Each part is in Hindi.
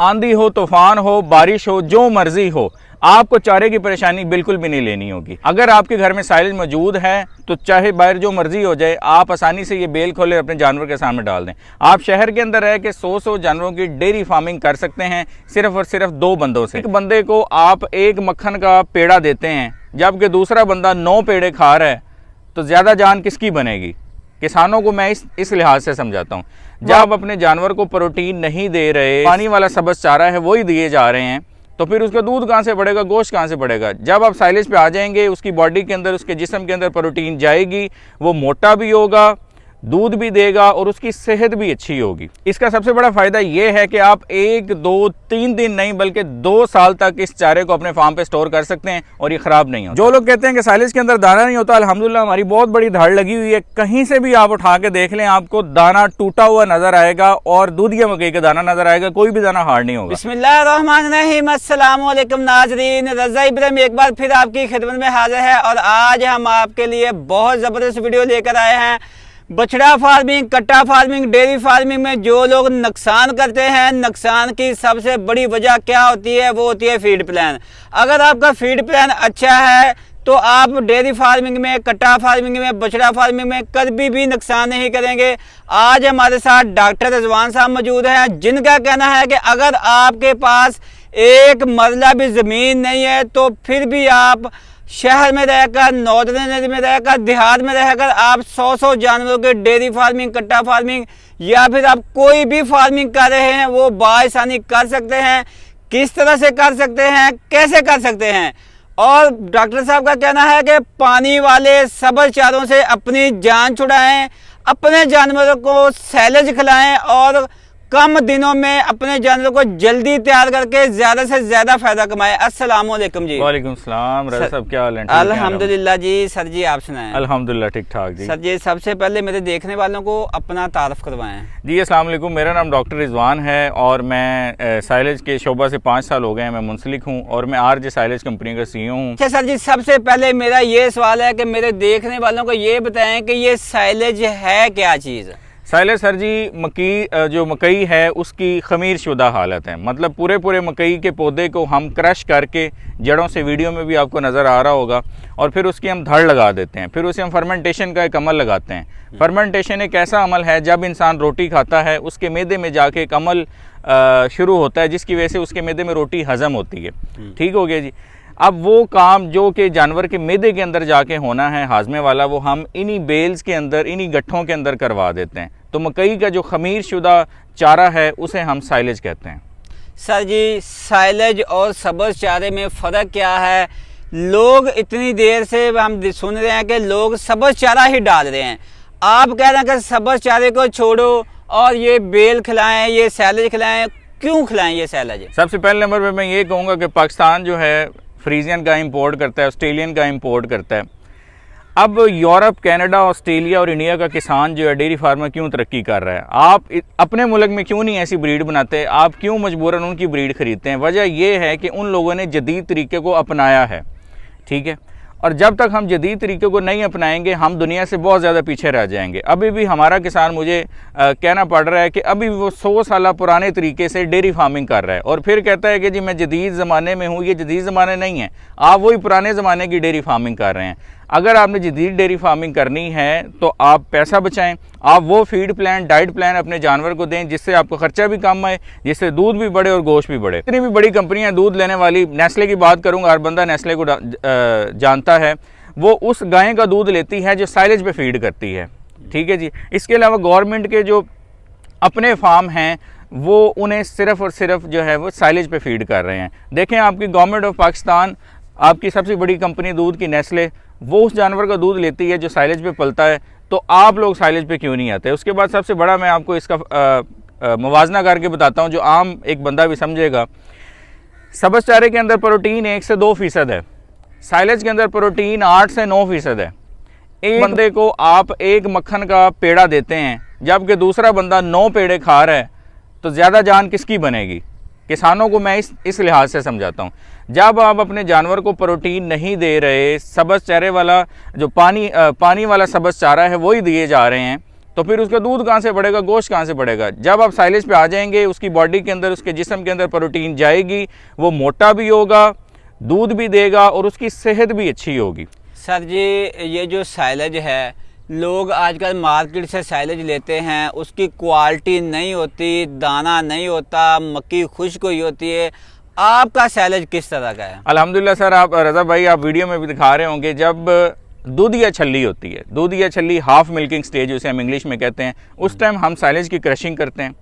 आंधी हो, तूफान हो, बारिश हो, जो मर्जी हो, आपको चारे की परेशानी बिल्कुल भी नहीं लेनी होगी। अगर आपके घर में साइलेज मौजूद है तो चाहे बाहर जो मर्जी हो जाए, आप आसानी से ये बेल खोले अपने जानवर के सामने डाल दें। आप शहर के अंदर रह के 100 जानवरों की डेयरी फार्मिंग कर सकते हैं सिर्फ और सिर्फ 2 बंदों से। एक बंदे को आप 1 मक्खन का पेड़ा देते हैं जबकि दूसरा बंदा 9 पेड़े खा रहा है, तो ज़्यादा जान किसकी बनेगी? किसानों को मैं इस लिहाज से समझाता हूँ, जब आप अपने जानवर को प्रोटीन नहीं दे रहे, पानी वाला सब्ज़ चारा है वही दिए जा रहे हैं, तो फिर उसका दूध कहाँ से बढ़ेगा, गोश्त कहाँ से बढ़ेगा? जब आप साइलेज पे आ जाएंगे, उसकी बॉडी के अंदर, उसके जिस्म के अंदर प्रोटीन जाएगी, वो मोटा भी होगा, दूध भी देगा और उसकी सेहत भी अच्छी होगी। इसका सबसे बड़ा फ़ायदा ये है कि आप 1, 2, 3 दिन नहीं बल्कि 2 साल तक इस चारे को अपने फार्म पे स्टोर कर सकते हैं और ये ख़राब नहीं होता। जो लोग कहते हैं कि साइलेज के अंदर दाना नहीं होता, अल्हम्दुलिल्लाह हमारी बहुत बड़ी धाड़ लगी हुई है। कहीं से भी आप उठा के देख लें, आपको दाना टूटा हुआ नज़र आएगा और दूधिया मकई का दाना नज़र आएगा, कोई भी दाना हार्ड नहीं होगा। बिस्मिल्लाहिर्रहमानिर्रहीम, अस्सलाम वालेकुम नाज़रीन, रज़ा इब्राहिम एक बार फिर आपकी खिदमत में हाजिर है और आज हम आपके लिए बहुत ज़बरदस्त वीडियो लेकर आए हैं। बछड़ा फार्मिंग, कट्टा फार्मिंग, डेयरी फार्मिंग में जो लोग नुकसान करते हैं, नुकसान की सबसे बड़ी वजह क्या होती है? वो होती है फीड प्लान। अगर आपका फीड प्लान अच्छा है तो आप डेयरी फार्मिंग में, कट्टा फार्मिंग में, बछड़ा फार्मिंग में कभी भी नुकसान नहीं करेंगे। आज हमारे साथ डॉक्टर रिजवान साहब मौजूद हैं, जिनका कहना है कि अगर आपके पास 1 मरला भी ज़मीन नहीं है तो फिर भी आप शहर में रहकर, नॉर्दर्न एरिया में रहकर, देहात में रहकर आप 100 जानवरों के डेयरी फार्मिंग, कट्टा फार्मिंग या फिर आप कोई भी फार्मिंग कर रहे हैं वो बाआसानी कर सकते हैं। किस तरह से कर सकते हैं, कैसे कर सकते हैं? और डॉक्टर साहब का कहना है कि पानी वाले सब्ज़ चारों से अपनी जान छुड़ाएं, अपने जानवरों को सैलेज खिलाएं और कम दिनों में अपने जानवरों को जल्दी तैयार करके ज़्यादा से ज़्यादा फायदा कमाएं। अस्सलाम वालेकुम जी। वालेकुम सलाम। रज़ा साहब क्या हाल है? अल्हम्दुलिल्लाह जी। सर जी आप सुनाएं। अल्हम्दुलिल्लाह ठीक ठाक जी। सर जी सबसे पहले मेरे देखने वालों को अपना तारफ़ करवाएं। जी अस्सलाम वालेकुम, मेरा नाम डॉक्टर रिजवान है और मैं साइलेज के शोबा से 5 साल हो गए हैं। मैं मुंसलिक हूँ और मैं आरजे साइलेज कंपनी का CEO हूँ। अच्छा सर जी, सबसे पहले मेरा ये सवाल है कि मेरे देखने वालों को ये बताएं कि ये साइलेज है क्या चीज़? साइलेज सर जी जो मकई है उसकी खमीर शुदा हालत है, मतलब पूरे मकई के पौधे को हम क्रश करके जड़ों से, वीडियो में भी आपको नज़र आ रहा होगा, और फिर उसकी हम धड़ लगा देते हैं। फिर उसे हम फर्मेंटेशन का एक अमल लगाते हैं। फर्मेंटेशन एक ऐसा अमल है जब इंसान रोटी खाता है उसके मैदे में जाके एक अमल शुरू होता है जिसकी वजह से उसके मैदे में रोटी हज़म होती है। ठीक हो गया जी। अब वो काम जो कि जानवर के मैदे के अंदर जाके होना है हाजमे वाला, वो हम इन्हीं बेल्स के अंदर, इन्हीं गट्ठों के अंदर करवा देते हैं। तो मकई का जो खमीर शुदा चारा है उसे हम साइलेज कहते हैं। सर जी साइलेज और सब्ज़ चारे में फ़र्क क्या है? लोग इतनी देर से हम सुन रहे हैं कि लोग सब्ज़ चारा ही डाल रहे हैं, आप कह रहे हैं कि सब्ज़ चारे को छोड़ो और ये बेल खिलाएं, ये साइलेज खिलाएं। क्यों खिलाएं ये साइलेज? सबसे पहले नंबर पर मैं ये कहूँगा कि पाकिस्तान जो है फ्रीजियन का इंपोर्ट करता है, ऑस्ट्रेलियन का इंपोर्ट करता है। अब यूरोप, कनाडा, ऑस्ट्रेलिया और इंडिया का किसान जो है डेयरी फार्मर क्यों तरक्की कर रहा है? आप अपने मुल्क में क्यों नहीं ऐसी ब्रीड बनाते? आप क्यों मजबूरन उनकी ब्रीड खरीदते हैं? वजह यह है कि उन लोगों ने जदीद तरीके को अपनाया है। ठीक है, और जब तक हम जदीद तरीके को नहीं अपनाएंगे हम दुनिया से बहुत ज़्यादा पीछे रह जाएंगे। अभी भी हमारा किसान, मुझे कहना पड़ रहा है कि अभी वो 100 साल पुराने तरीके से डेयरी फार्मिंग कर रहा है और फिर कहता है कि जी मैं जदीद ज़माने में हूँ। ये जदीद ज़माने नहीं है, आप वही पुराने ज़माने की डेयरी फार्मिंग कर रहे हैं। अगर आपने जदीद डेयरी फार्मिंग करनी है तो आप पैसा बचाएं, आप वो फीड प्लान, डाइट प्लान अपने जानवर को दें जिससे आपका खर्चा भी कम आए, जिससे दूध भी बढ़े और गोश्त भी बढ़े। इतनी भी बड़ी कंपनियां दूध लेने वाली, नेस्ले की बात करूंगा, हर बंदा नेस्ले को जानता है, वो उस गाय का दूध लेती है जो साइलेज पे फीड करती है। ठीक है जी। इसके अलावा गवर्नमेंट के जो अपने फार्म हैं वो उन्हें सिर्फ़ और सिर्फ जो है वो साइलेज पे फीड कर रहे हैं। देखें, आपकी गवर्नमेंट ऑफ पाकिस्तान, आपकी सबसे बड़ी कंपनी दूध की नेस्ले, वो उस जानवर का दूध लेती है जो साइलेज पे पलता है, तो आप लोग साइलेज पे क्यों नहीं आते? उसके बाद सबसे बड़ा मैं आपको इसका मुवाजना करके बताता हूँ जो आम एक बंदा भी समझेगा। सब्ज़ चारे के अंदर प्रोटीन 1 से 2% है, साइलेज के अंदर प्रोटीन 8 से 9% है। एक बंदे को आप 1 मक्खन का पेड़ा देते हैं जबकि दूसरा बंदा 9 पेड़े खा रहा है, तो ज़्यादा जान किसकी बनेगी? किसानों को मैं इस लिहाज से समझाता हूँ, जब आप अपने जानवर को प्रोटीन नहीं दे रहे, सब्ज़ चारे वाला जो पानी वाला सब्ज़ चारा है वही दिए जा रहे हैं, तो फिर उसका दूध कहाँ से बढ़ेगा, गोश्त कहाँ से बढ़ेगा। जब आप साइलेज पे आ जाएंगे, उसकी बॉडी के अंदर, उसके जिस्म के अंदर प्रोटीन जाएगी, वो मोटा भी होगा, दूध भी देगा और उसकी सेहत भी अच्छी होगी। सर जी, ये जो साइलेज है, लोग आजकल मार्केट से साइलेज लेते हैं, उसकी क्वालिटी नहीं होती, दाना नहीं होता, मक्की खुश्क हुई होती है। आपका साइलेज किस तरह का है? अल्हम्दुलिल्लाह सर, आप रज़ा भाई आप वीडियो में भी दिखा रहे होंगे, जब दूध या छल्ली होती है, दूध या छल्ली हाफ मिल्किंग स्टेज उसे हम इंग्लिश में कहते हैं, उस टाइम हम साइलेज की क्रशिंग करते हैं,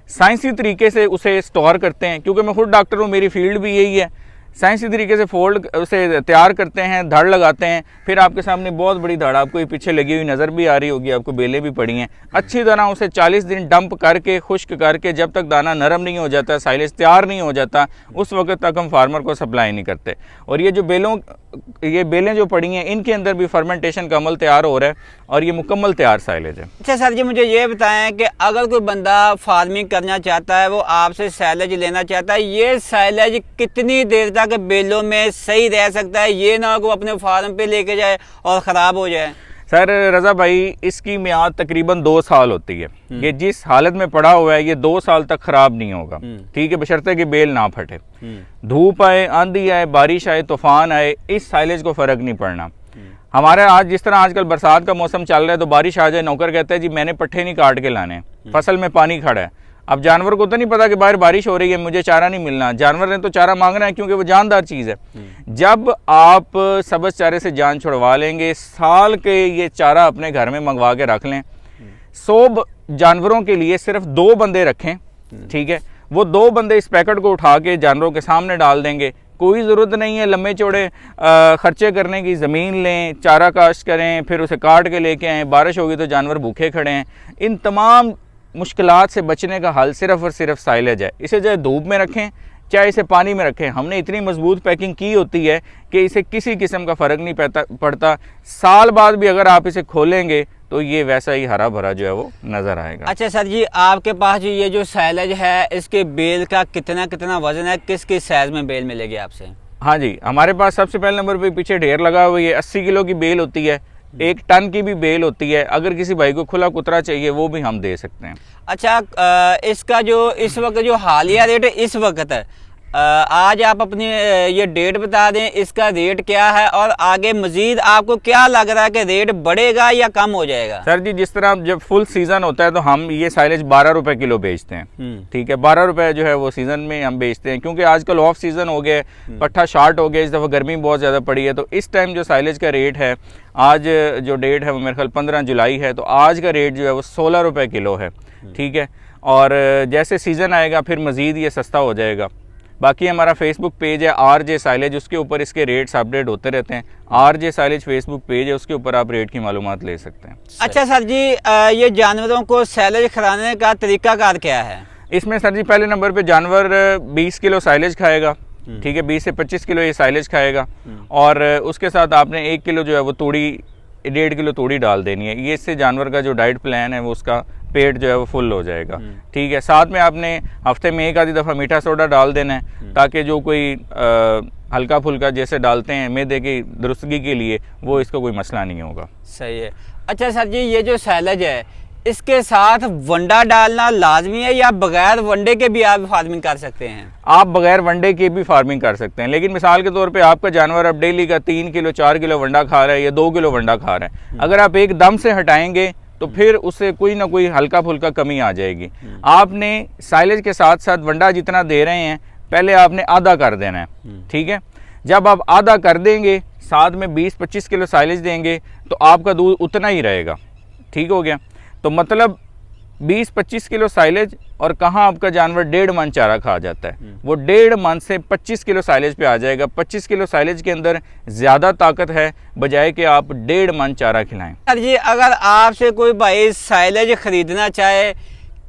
साइंसी तरीके से उसे स्टोर करते हैं। क्योंकि मैं खुद डॉक्टर हूँ, मेरी फील्ड भी यही है। साइंसी तरीके से फोल्ड उसे तैयार करते हैं, धड़ लगाते हैं। फिर आपके सामने बहुत बड़ी धड़ आपको ये पीछे लगी हुई नज़र भी आ रही होगी, आपको बेलें भी पड़ी हैं। अच्छी तरह उसे 40 दिन डंप करके, खुश्क करके, जब तक दाना नरम नहीं हो जाता, साइलेज तैयार नहीं हो जाता, उस वक्त तक हम फार्मर को सप्लाई नहीं करते। और ये जो बेलें जो पड़ी हैं, इनके अंदर भी फर्मेंटेशन का अमल तैयार हो रहा है और ये मुकम्मल तैयार साइलेज है। अच्छा सर जी, मुझे ये बताएं कि अगर कोई बंदा फार्मिंग करना चाहता है, वो आपसे साइलेज लेना चाहता है, ये साइलेज कितनी देर तक बेलों में सही रह सकता है? ये ना हो अपने फार्म पे लेके जाए और ख़राब हो जाए। सर रज़ा भाई, इसकी मियाद तकरीबन 2 साल होती है। ये जिस हालत में पड़ा हुआ है, ये 2 साल तक ख़राब नहीं होगा। ठीक है, बशर्ते कि बेल ना फटे। धूप आए, आंधी आए, बारिश आए, तूफान आए, इस साइलेज को फ़र्क नहीं पड़ना। हमारे आज जिस तरह आजकल बरसात का मौसम चल रहा है, तो बारिश आ जाए, नौकर कहता है जी मैंने पट्ठे नहीं काट के लाने, फसल में पानी खड़ा है। अब जानवर को तो नहीं पता कि बाहर बारिश हो रही है, मुझे चारा नहीं मिलना। जानवर ने तो चारा मांगना है, क्योंकि वो जानदार चीज़ है। जब आप सब्ज़ चारे से जान छुड़वा लेंगे, साल के ये चारा अपने घर में मंगवा के रख लें, 100 जानवरों के लिए सिर्फ 2 बंदे रखें, ठीक है, वो 2 बंदे इस पैकेट को उठा के जानवरों के सामने डाल देंगे। कोई ज़रूरत नहीं है लंबे चौड़े खर्चे करने की। ज़मीन लें, चारा काश्त करें, फिर उसे काट के लेके आएँ, बारिश होगी तो जानवर भूखे खड़े हैं। इन तमाम मुश्किलात से बचने का हल सिर्फ़ और सिर्फ साइलेज है। इसे चाहे धूप में रखें, चाहे इसे पानी में रखें, हमने इतनी मजबूत पैकिंग की होती है कि इसे किसी किस्म का फ़र्क नहीं पड़ता। साल बाद भी अगर आप इसे खोलेंगे तो ये वैसा ही हरा भरा जो है वो नज़र आएगा। अच्छा सर जी, आपके पास ये जो साइलेज है, इसके बेल का कितना वजन है? किस किस साइज़ में बेल मिलेगी आपसे? हाँ जी, हमारे पास सबसे पहले नंबर पे पीछे ढेर लगा हुआ है, 80 किलो की बेल होती है, 1 टन की भी बेल होती है। अगर किसी भाई को खुला कुतरा चाहिए, वो भी हम दे सकते हैं। अच्छा, इसका जो इस वक्त जो हालिया रेट है, इस वक्त है, आज आप अपनी ये डेट बता दें, इसका रेट क्या है और आगे मजीद आपको क्या लग रहा है कि रेट बढ़ेगा या कम हो जाएगा? सर जी, जिस तरह जब फुल सीज़न होता है तो हम ये साइलेज 12 रुपए किलो बेचते हैं। ठीक है, 12 रुपए जो है वो सीज़न में हम बेचते हैं, क्योंकि आजकल ऑफ सीज़न हो गए, पट्ठा शार्ट हो गया, इस दफ़ा गर्मी बहुत ज़्यादा पड़ी है। तो इस टाइम जो साइलेज का रेट है, आज जो डेट है वो मेरे ख्याल 15 जुलाई है, तो आज का रेट जो है वो 16 रुपए किलो है। ठीक है, और जैसे सीज़न आएगा फिर मज़ीद ये सस्ता हो जाएगा। बाकी हमारा फेसबुक पेज है RJ साइलेज, उसके ऊपर इसके रेट्स अपडेट होते रहते हैं। RJ साइलेज फेसबुक पेज है, उसके ऊपर आप रेट की मालूमात ले सकते हैं। अच्छा सर जी, ये जानवरों को साइलेज खिलाने का तरीकाकार क्या है? इसमें सर जी पहले नंबर पे जानवर 20 किलो साइलेज खाएगा। ठीक है, 20 से 25 किलो ये साइलेज खाएगा, और उसके साथ आपने 1 किलो जो है वो तूड़ी, 1.5 किलो तूड़ी डाल देनी है। ये इससे जानवर का जो डाइट प्लान है वो उसका पेट जो है वो फुल हो जाएगा। ठीक है, साथ में आपने हफ्ते में 1 आधी दफ़ा मीठा सोडा डाल देना है, ताकि जो कोई हल्का फुल्का जैसे डालते हैं मैदे की दुरुस्तगी के लिए, वो इसको कोई मसला नहीं होगा। सही है। अच्छा सर जी, ये जो साइलेज है, इसके साथ वंडा डालना लाजमी है या बगैर वंडे के भी आप फार्मिंग कर सकते हैं? आप बगैर वंडे के भी फार्मिंग कर सकते हैं, लेकिन मिसाल के तौर पे आपका जानवर अब डेली का 3 किलो 4 किलो वंडा खा रहा है या 2 किलो वंडा खा रहा है, अगर आप एकदम से हटाएंगे तो फिर उससे कोई ना कोई हल्का फुल्का कमी आ जाएगी। आपने साइलेज के साथ साथ वंडा जितना दे रहे हैं, पहले आपने आधा कर देना है। ठीक है, जब आप आधा कर देंगे, साथ में 20-25 किलो साइलेज देंगे, तो आपका दूध उतना ही रहेगा। ठीक हो गया, तो मतलब 20-25 किलो साइलेज, और कहाँ आपका जानवर 1.5 मन चारा खा जाता है, वो 1.5 मन से 25 किलो साइलेज पे आ जाएगा। 25 किलो साइलेज के अंदर ज़्यादा ताकत है, बजाय कि आप 1.5 मन चारा खिलाएं। सर जी, अगर आपसे कोई भाई साइलेज ख़रीदना चाहे,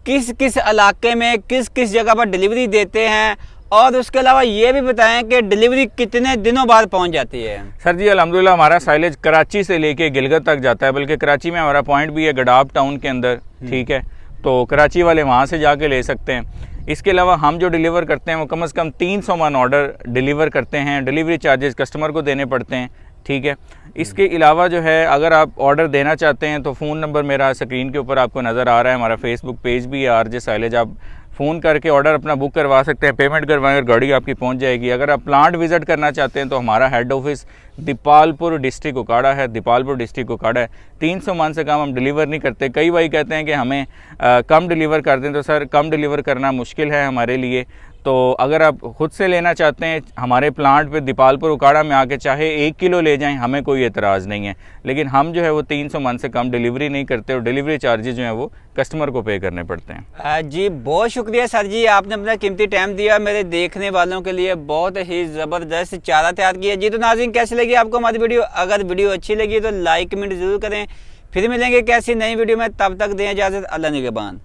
किस किस इलाके में किस किस जगह पर डिलीवरी देते हैं, और उसके अलावा ये भी बताएं कि डिलीवरी कितने दिनों बाद पहुंच जाती है? सर जी अल्हम्दुलिल्लाह हमारा साइलेज कराची से लेके गिलगित तक जाता है, बल्कि कराची में हमारा पॉइंट भी है गडाब टाउन के अंदर। ठीक है, तो कराची वाले वहाँ से जाके ले सकते हैं। इसके अलावा हम जो डिलीवर करते हैं वो कम से कम 300 मन ऑर्डर डिलीवर करते हैं। डिलीवरी चार्जेस कस्टमर को देने पड़ते हैं। ठीक है। इसके अलावा जो है अगर आप ऑर्डर देना चाहते हैं तो फ़ोन नंबर मेरा स्क्रीन के ऊपर आपको नज़र आ रहा है, हमारा फेसबुक पेज भी है RJ साइलेज, आप फ़ोन करके ऑर्डर अपना बुक करवा सकते हैं, पेमेंट करवाएंगे, गाड़ी आपकी पहुंच जाएगी। अगर आप प्लांट विज़िट करना चाहते हैं तो हमारा head office Dipalpur district Okara है, दीपालपुर डिस्ट्रिक्ट उकाड़ा है। 300 मन से कम हम डिलीवर नहीं करते। कई भाई कहते हैं कि हमें कम डिलीवर कर दें, तो सर कम डिलीवर करना मुश्किल है हमारे लिए। तो अगर आप ख़ुद से लेना चाहते हैं हमारे प्लांट पे दीपालपुर उकाड़ा में आके चाहे 1 किलो ले जाएं, हमें कोई एतराज़ नहीं है, लेकिन हम जो है वो 300 मन से कम डिलीवरी नहीं करते और डिलीवरी चार्जेस जो हैं वो कस्टमर को पे करने पड़ते हैं। जी बहुत शुक्रिया सर जी, आपने अपना कीमती टाइम दिया मेरे देखने वालों के लिए, बहुत ही ज़बरदस्त चारा तैयार किया जी। तो नाज़रीन कैसी लगी आपको हमारी वीडियो? अगर वीडियो अच्छी लगी तो लाइक कमेंट ज़रूर करें। फिर मिलेंगे कैसी नई वीडियो में, तब तक दें इजाज़त, अल्लाह निगहबान।